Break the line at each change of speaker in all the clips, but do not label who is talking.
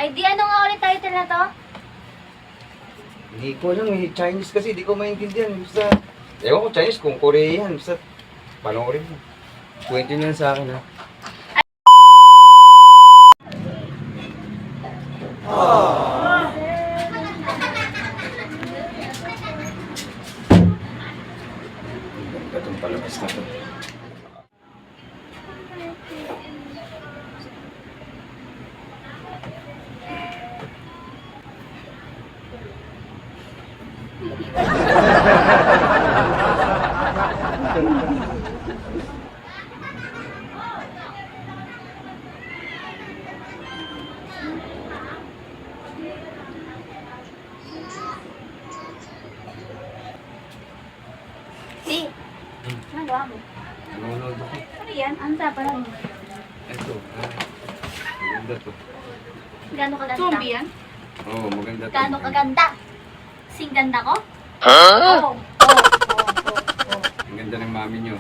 Ay, di ano nga ulit title na to?
Hindi ko alam eh. Chinese kasi, di ko maintindihan. Basta, ewan ko Chinese kung Korean. Basta, panoorin mo. Kwento niyo yan sa akin ha. Itong palabas na to.
Si, ano gawa mo?
Nanonood ako.
Ano yan? Ang tapa lang.
Ito. Maganda to.
Gano'ng kaganda?
Zombie yan?
Oo, maganda to.
Gano'ng kaganda? Sing ganda ko? Oo.
Ang ganda ng mami nyo.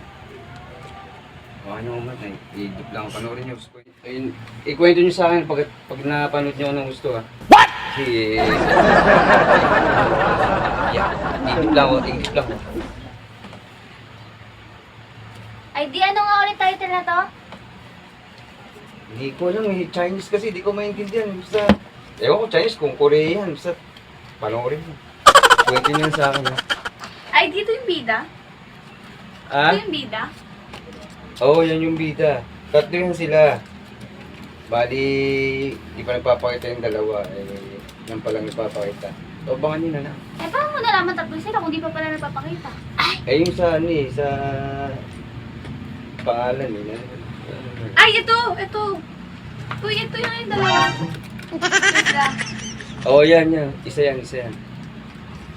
Baka nyo umatay. I-dip lang. Panoorin nyo. Ayun, ikwento nyo sa akin pag napanood nyo ng gusto ha. What? Kasi... yeah. I-dip lang ako. I-dip lang ako.
Ay, di ano nga ulit title na to?
Hindi ko alam eh. Chinese kasi. Di ko maintindihan. Basta... Ewan ko Chinese kung Korean. Basta... Panoorin mo. Kwento nyo yan sa akin ha.
Ay, dito yung bida?
Ah?
Ito yung bida?
Oo, yan yung bida. Tatlo yan sila. Bali, di pa nagpapakita yung dalawa. Eh, yan palang nagpapakita. O, abangan nyo na na.
Eh, paano mo nalaman tatlo sila kung di pa pala nagpapakita?
Eh, yung sa ano eh, sa pangalan eh.
Ay, ito! Ito! Uy, ito yung dalawa. Isa.
Oo, yan. Isa yan.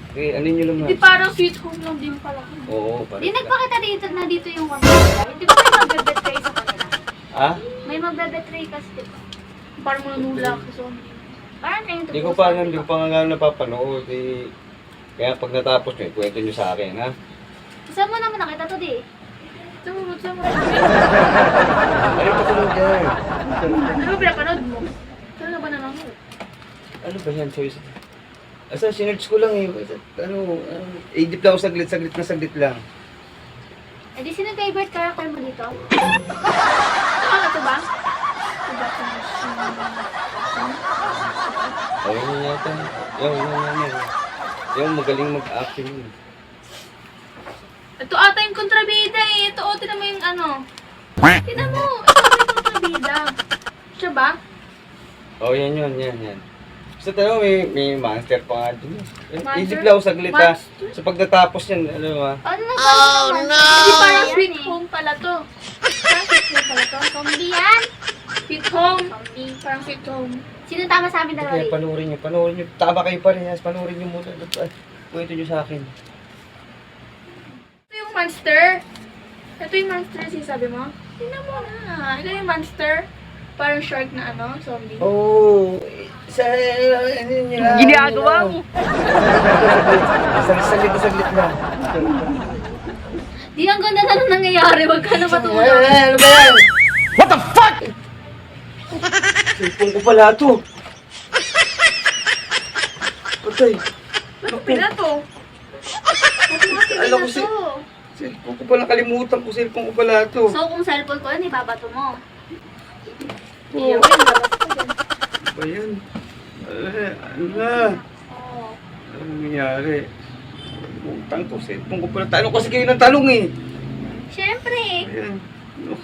Okay, ano nyo lang
Di parang sweet home lang din pala.
Oo, parang.
Di nagpakita dito na dito yung kanila. Di ba may magbe-betray sa kanila?
Ah?
May magbe-betray kasi, di ba?
Parang manunula ka zombie.
Parang na yung
Hindi ko pa nga napapanood eh. Kaya pag natapos nyo, kwento nyo sa akin, ha?
Saan mo naman nakita to, di?
Sumunod.
Ano pa tulog yan?
Ano ba pinapanood mo? Saan na ba nanonood?
Ano ba yan? Sorry. Asa, sinerge ko lang eh. Idip lang ako saglit lang.
Eh, di sino favorite character mo dito?
Ito ba?
Ayun yun yata. Yung. Yung magaling mag-acting yun.
Ito ata yung kontrabida eh. Ito, tinan mo yung ano. Tinan mo. Ito ata yung kontrabida. Siya ba?
Oh, yan. Basta tayo, may monster pa nga dun.
Monster?
Idip lang ako saglit ha.
Monster?
So pag natapos yan, ano ha?
Ano na ba? Oh, no!
Hindi parang sweet home pala to.
Parang sweet home pala to. Zombie yan!
Sweet home.
Zombie.
Parang sweet home.
Sino tama sa amin dalawa?
Kaya panoorin nyo. Tama kayo pa rin ha. Panoorin nyo muna. Kwento nyo sa akin.
Ito yung monster. Ito yung monster sabi mo. Tingnan mo na. Ito yung monster. Parang shark na ano, zombie.
Oh, sa ano nyo lang.
Ginagawa mo.
Saglit lang.
Di ang ganda na nang nangyayari. Huwag ka na matulog.
Ano ba yan? What the fuck? Cellphone ko pala to. Patay.
Ba't ko pila to?
Alam ko si... Cellphone ko pala, kalimutan ko. Cellphone ko pala to.
So, kung cellphone ko yan, ibabato mo.
Iya,
Oh,
wala
ba yan? Ano na?
Oo.
Ano nangyari? Utang ko, cellphone ko pala. Tanong kasi kayo ng tanong eh.
Siyempre.
Ayan. Ano?